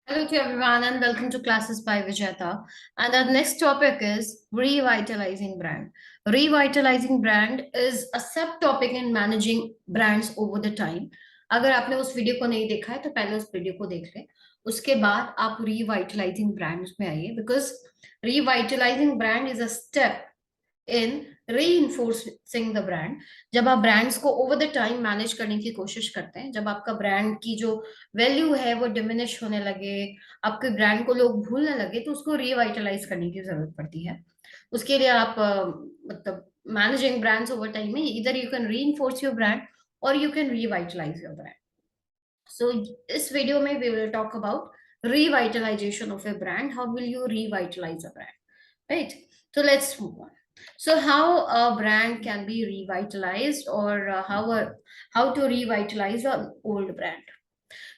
Hello to everyone and welcome to Classes by Vijeta. And our next topic is revitalizing brand. Revitalizing brand is a subtopic in managing brands over the time. अगर आपने उस video को नहीं देखा है तो पहले उस वीडियो को देख लें। उसके बाद आप revitalizing brands में आइए because revitalizing brand is a step in reinforcing the brand. जब आप ब्रांड्स को ओवर द टाइम मैनेज करने की कोशिश करते हैं, जब आपका ब्रांड की जो वैल्यू है वो डिमिनिश होने लगे, आपके ब्रांड को लोग भूलने लगे, तो उसको रिवाइटलाइज करने की जरूरत पड़ती है। उसके लिए आप मतलब मैनेजिंग ब्रांड्स ओवर टाइम में इधर you can reinforce your brand और you can revitalise your brand. So इस वीडियो में we will talk about revitalization of a brand. How will you revitalize a brand, right? So let's move on. So how a brand can be revitalized, or how to revitalize an old brand.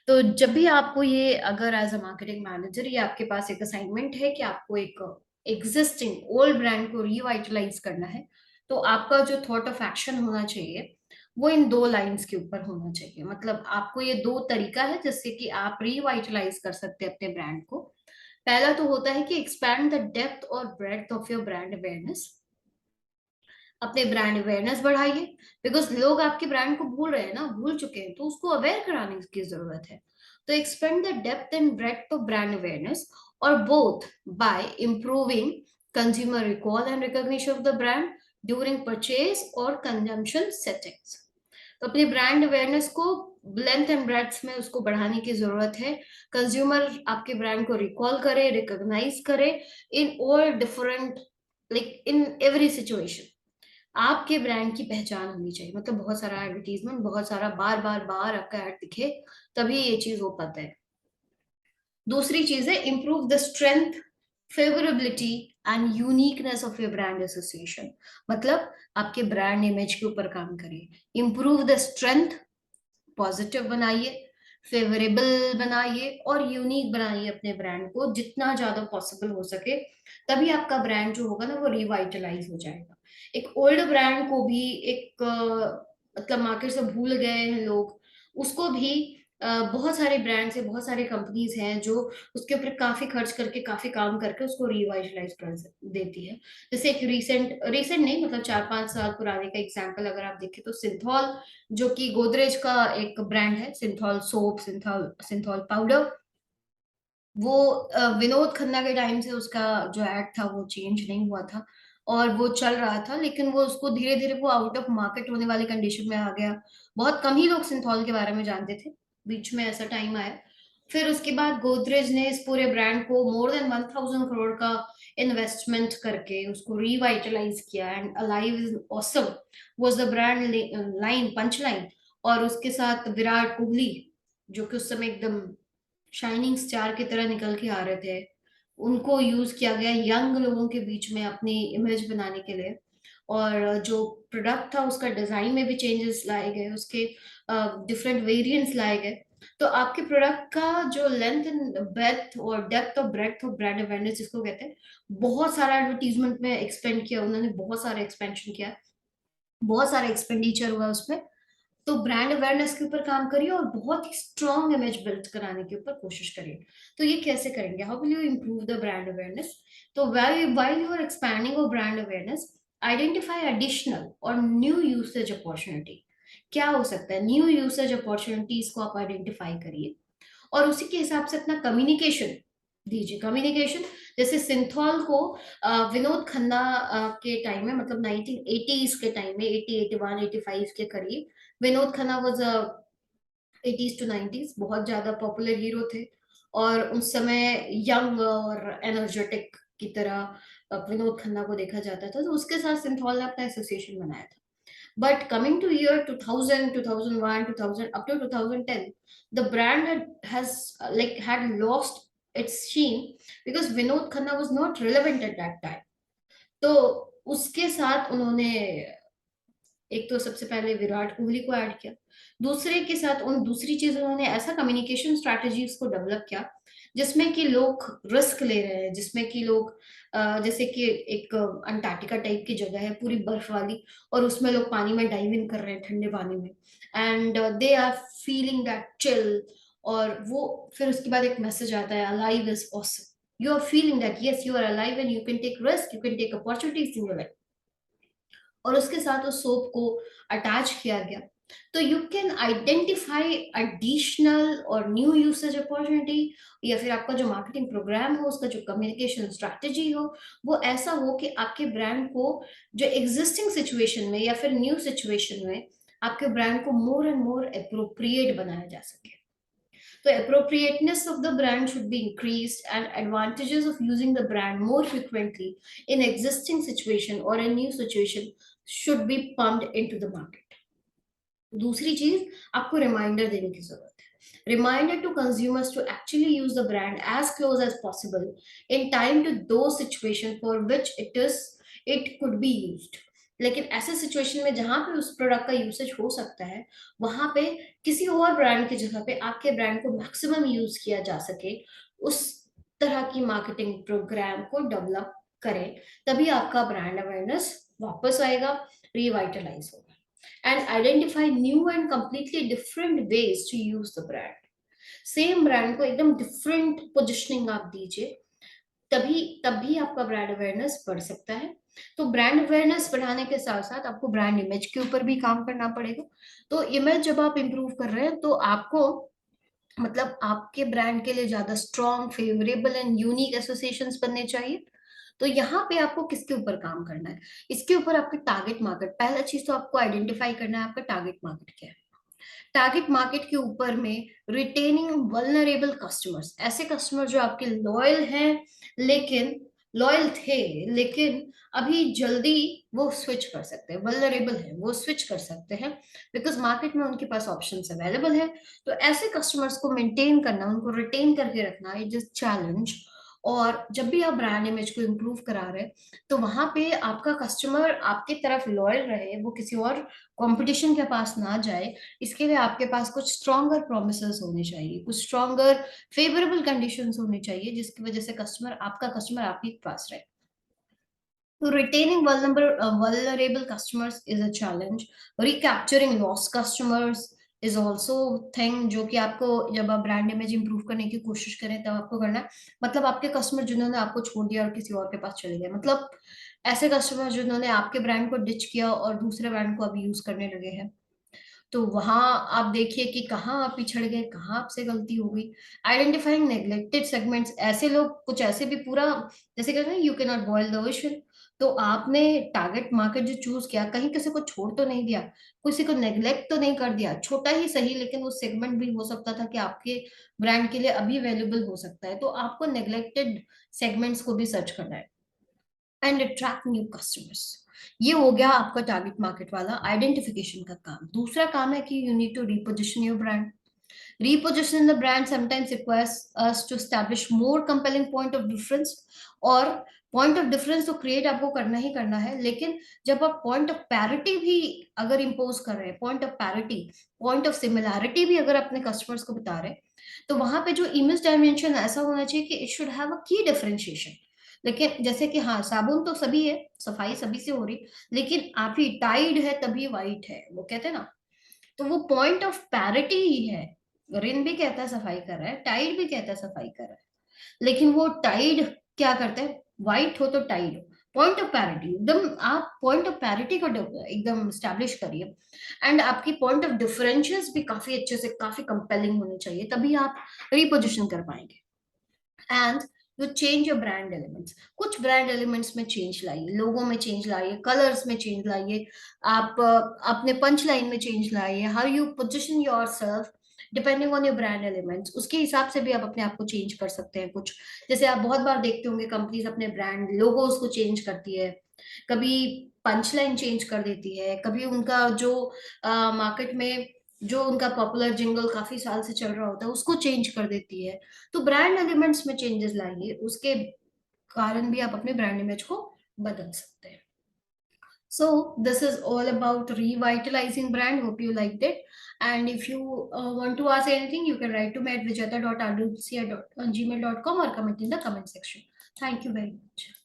तो जब भी आपको ये अगर as a marketing manager ये आपके पास एक assignment है कि आपको एक एग्जिस्टिंग ओल्ड ब्रांड को रिवाइटलाइज करना है, तो आपका जो थॉट ऑफ एक्शन होना चाहिए वो इन दो लाइंस के ऊपर होना चाहिए। मतलब आपको ये दो तरीका है जिससे कि आप रिवाइटलाइज कर सकते हैं अपने ब्रांड को। पहला तो होता है कि एक्सपैंड द डेप्थ और breadth of your brand awareness. अपने ब्रांड अवेयरनेस बढ़ाइए, बिकॉज लोग आपके ब्रांड को भूल रहे हैं ना, भूल चुके हैं, तो उसको अवेयर कराने की जरूरत है। तो expand the depth and breadth of brand awareness, और both by improving consumer recall and recognition of the brand during purchase और कंजम्पशन सेटिंग्स। तो अपनी ब्रांड अवेयरनेस को लेंथ एंड ब्रेड्थ में उसको बढ़ाने की जरूरत है। कंज्यूमर आपके ब्रांड को रिकॉल करे, रिकॉग्नाइज करे in all different, like in every situation. आपके ब्रांड की पहचान होनी चाहिए। मतलब बहुत सारा एडवर्टीजमेंट, बहुत सारा बार बार बार आपका ऐड दिखे, तभी ये चीज हो पाता है। दूसरी चीज है improve the strength, favourability and uniqueness of your brand association. मतलब आपके ब्रांड इमेज के ऊपर काम करिए। इंप्रूव द स्ट्रेंथ, पॉजिटिव बनाइए, फेवरेबल बनाइए और यूनिक बनाइए अपने ब्रांड को जितना ज्यादा पॉसिबल हो सके। तभी आपका ब्रांड जो होगा ना वो रिवाइटलाइज हो जाएगा। एक ओल्ड ब्रांड को भी एक मतलब मार्केट से भूल गए हैं लोग, उसको भी बहुत सारे ब्रांड्स है, बहुत सारे कंपनीज हैं जो उसके ऊपर काफी खर्च करके, काफी काम करके उसको रिवाइटलाइज कर देती है। जैसे एक रीसेंट रीसेंट नहीं, मतलब 4-5 साल पुराने का एग्जाम्पल अगर आप देखें तो सिंथॉल, जो कि गोदरेज का एक ब्रांड है, सिंथॉल सोप, सिंथॉल सिंथॉल पाउडर, वो विनोद खन्ना के टाइम से उसका जो एड था वो चेंज नहीं हुआ था और वो चल रहा था, लेकिन वो उसको धीरे धीरे वो आउट ऑफ मार्केट होने वाली कंडीशन में आ गया। बहुत कम ही लोग सिंथॉल के बारे में जानते थे, बीच में ऐसा टाइम आया। फिर उसके बाद गोदरेज ने इस पूरे ब्रांड को मोर देन 1000 करोड़ का इन्वेस्टमेंट करके उसको रिवाइटलाइज किया, and alive is awesome was the brand line, punch line. और उसके साथ विराट कोहली, जो कि उस समय एकदम शाइनिंग स्टार की तरह निकल के आ रहे थे, उनको यूज किया गया यंग लोगों के बीच में अपनी इमेज बनाने के लिए। और जो प्रोडक्ट था उसका डिजाइन में भी चेंजेस लाए गए, उसके डिफरेंट वेरिएंट्स लाए गए। तो आपके प्रोडक्ट का जो लेंथ एंड ब्रेथ और डेप्थ और ब्रेथ ऑफ ब्रांड अवेयरनेस जिसको कहते हैं, बहुत सारा एडवर्टीजमेंट में एक्सपेंड किया उन्होंने, बहुत सारा एक्सपेंशन किया, बहुत सारा एक्सपेंडिचर हुआ उसमें। तो ब्रांड अवेयरनेस के ऊपर काम करिए और बहुत ही स्ट्रॉन्ग इमेज बिल्ड कराने के ऊपर कोशिश करिए। तो ये कैसे करेंगे, how will you improve the brand awareness? तो while you are expanding your brand awareness, identify additional और न्यू यूसेज अपॉर्चुनिटी। क्या हो सकता है न्यू यूसेज अपॉर्चुनिटीज को आप आइडेंटिफाई करिए और उसी के हिसाब से अपना कम्युनिकेशन दीजिए। कम्युनिकेशन जैसे सिंथॉल को विनोद खन्ना के टाइम में, मतलब 1980s के टाइम में, 80, 81, 85 के करीब, Vinod Khanna was 80s to 90s बहुत ज्यादा पॉपुलर हीरो थे। और उस समय यंग और एनर्जेटिक की तरह विनोद खन्ना को देखा जाता था, तो उसके साथ सिंथॉल ने अपना एसोसिएशन बनाया था। But coming to year 2000, 2001, 2000, up to 2010, the brand has like had lost its sheen because Vinod Khanna was not relevant at that time. तो उसके साथ उन्होंने एक तो सबसे पहले विराट कोहली को ऐड किया, दूसरे के साथ उन दूसरी चीज उन्होंने ऐसा कम्युनिकेशन स्ट्रैटेजीज को डेवलप किया जिसमें कि लोग रिस्क ले रहे हैं, जिसमें कि लोग जैसे कि एक अंटार्कटिका टाइप की जगह है पूरी बर्फ वाली, और उसमें लोग पानी में डाइव इन कर रहे हैं ठंडे पानी में, and they are feeling that chill. और वो फिर उसके बाद एक मैसेज आता है, alive is awesome, you are feeling that yes you are alive and you can take risk, you can take opportunities in your life, और उसके साथ उस सोप को अटैच किया गया, तो यू कैन आइडेंटिफाई एडिशनल और न्यू यूसेज अपॉर्चुनिटी, या फिर आपका जो मार्केटिंग प्रोग्राम हो, उसका जो कम्युनिकेशन स्ट्रैटेजी हो, वो ऐसा हो कि आपके ब्रांड को जो एग्जिस्टिंग सिचुएशन में या फिर न्यू सिचुएशन में आपके ब्रांड को मोर एंड मोर अप्रोप्रिएट बनाया जा सके. The appropriateness of the brand should be increased, and advantages of using the brand more frequently in existing situation or a new situation should be pumped into the market. दूसरी चीज, आपको reminder देने की जरूरत है. Reminder to consumers to actually use the brand as close as possible in time to those situations for which it could be used. लेकिन ऐसे situation में जहां पे उस प्रोडक्ट का यूसेज हो सकता है, वहां पे किसी और ब्रांड की जगह पे आपके ब्रांड को मैक्सिमम यूज किया जा सके, उस तरह की मार्केटिंग प्रोग्राम को डेवलप करें, तभी आपका ब्रांड अवेयरनेस वापस आएगा, रिवाइटलाइज होगा. And identify new and completely different ways to use the brand. Same brand को एकदम डिफरेंट पोजिशनिंग आप दीजिए, तभी आपका ब्रांड अवेयरनेस बढ़ सकता है. तो ब्रांड अवेयरनेस बढ़ाने के साथ साथ आपको ब्रांड इमेज के ऊपर भी काम करना पड़ेगा. तो इमेज जब आप इंप्रूव कर रहे हैं, तो आपको मतलब आपके ब्रांड के लिए ज्यादा strong, favourable and unique associations बनने चाहिए. तो यहाँ पे आपको किसके ऊपर काम करना है, इसके ऊपर आपके टारगेट मार्केट, पहला चीज तो आपको आइडेंटिफाई करना है आपका टारगेट मार्केट क्या है. टारगेट मार्केट के ऊपर में रिटेनिंग वल्नरेबल कस्टमर्स, ऐसे कस्टमर जो आपके लॉयल हैं, लेकिन लॉयल थे लेकिन अभी जल्दी वो स्विच कर सकते हैं, वल्नरेबल है वो स्विच कर सकते हैं, बिकॉज मार्केट में उनके पास ऑप्शंस अवेलेबल है. तो ऐसे कस्टमर्स को मेंटेन करना, उनको रिटेन करके रखना इट इज चैलेंज. और जब भी आप ब्रांड इमेज को इम्प्रूव करा रहे हैं, तो वहां पे आपका कस्टमर आपकी तरफ लॉयल रहे, वो किसी और कंपटीशन के पास ना जाए, इसके लिए आपके पास कुछ स्ट्रॉन्गर प्रोमिसेस होने चाहिए, कुछ स्ट्रॉन्गर फेवरेबल कंडीशंस होने चाहिए, जिसकी वजह से आपका कस्टमर आपके पास रहे. तो retaining vulnerable customers is a challenge. Recapturing lost customers is also thing जो कि आपको जब आप ब्रांड इमेज इंप्रूव करने की कोशिश करें तब आपको करना है. मतलब आपके कस्टमर जिन्होंने आपको छोड़ दिया और किसी और के पास चले गए, मतलब ऐसे कस्टमर जिन्होंने आपके ब्रांड को डिच किया और दूसरे ब्रांड को अब यूज करने लगे हैं, तो वहां आप देखिए कि कहाँ आप पिछड़ गए, कहाँ आपसे गलती हो गई. आइडेंटिफाइंग नेग्लेक्टेड सेगमेंट्स, ऐसे लोग कुछ ऐसे भी पूरा, जैसे कहते हैं you can not boil the ocean, तो आपने टारगेट मार्केट जो चूज किया, कहीं किसी को छोड़ तो नहीं दिया, किसी को नेग्लेक्ट तो नहीं कर दिया, छोटा ही सही, लेकिन वो सेगमेंट भी हो सकता था कि आपके ब्रांड के लिए अभी अवेलेबल हो सकता है. तो आपको नेग्लेक्टेड सेगमेंट्स को भी सर्च करना है. एंड अट्रैक्ट न्यू कस्टमर्स, ये हो गया आपका टारगेट मार्केट वाला आइडेंटिफिकेशन का काम. दूसरा काम है कि you need to reposition your brand. Reposition the brand sometimes requires us to establish more compelling point of difference, और पॉइंट ऑफ डिफरेंस तो क्रिएट आपको करना ही करना है, लेकिन जब आप पॉइंट ऑफ पैरिटी भी अगर इंपोज कर रहे हैं, point of parity, point of similarity भी अगर अपने कस्टमर्स को बता रहे हैं, तो वहां पे जो इमेज डायमेंशन ऐसा होना चाहिए कि इट शुड हैव अ की डिफरेंशिएशन. लेकिन जैसे कि हाँ, साबुन तो सभी है, सफाई सभी से हो रही, लेकिन आप ही टाइड है तभी वाइट है, वो कहते हैं ना. तो वो पॉइंट ऑफ पैरिटी ही है. रिन भी कहता है सफाई कर रहा है, टाइड भी कहता है सफाई कर रहा है, लेकिन वो टाइड क्या करता है, व्हाइट हो तो टाइड हो. पॉइंट ऑफ पैरिटी, एकदम आप पॉइंट ऑफ पैरिटी को एकदम स्टैब्लिश करिए. एंड आपकी पॉइंट ऑफ डिफरेंशियल्स भी काफी अच्छे से, काफी कंपेलिंग होनी चाहिए, तभी आप रिपोजिशन कर पाएंगे. And you change your brand elements, कुछ ब्रांड एलिमेंट्स में चेंज लाइए, लोगों में चेंज लाइए, कलर्स में चेंज लाइए, आप अपने पंच लाइन में चेंज लाइए. How you position your self depending on your brand elements, उसके हिसाब से भी आप अपने आप को चेंज कर सकते हैं. कुछ जैसे आप बहुत बार देखते होंगे कंपनीज अपने ब्रांड लोगोस को चेंज करती है, कभी पंच लाइन चेंज कर देती है, कभी उनका जो मार्केट में जो उनका पॉपुलर जिंगल काफी साल से चल रहा होता है उसको चेंज कर देती है. तो ब्रांड एलिमेंट्स में चेंजेस लाइए, उसके कारण भी आप अपने ब्रांड इमेज को बदल सकते हैं. So this is all about revitalizing brand. Hope you liked it. And if you want to ask anything, you can write to me at vijata.alucia@gmail.com or comment in the comment section. Thank you very much.